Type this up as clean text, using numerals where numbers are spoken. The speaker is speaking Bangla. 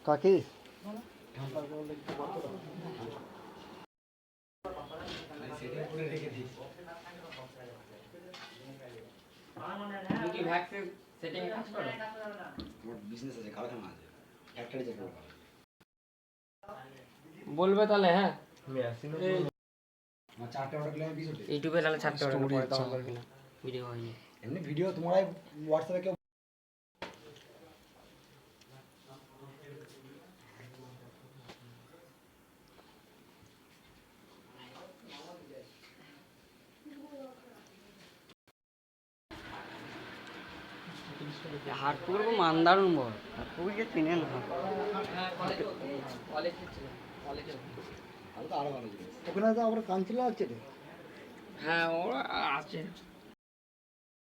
কাকি বলবে তাহলে হ্যাঁ ইউটিউবে তাহলে ছাড়তে হবে পরে তখন বলবি না ভিডিও হয়নি এমনি ভিডিও তোমার হোয়াটসঅ্যাপে কেউ হাটপুকুর মান্দারুন বল হাটপুকুরকে চিনে না ওখানে তো আবার কাঞ্চিলা আছে রে। হ্যাঁ ওরা আছে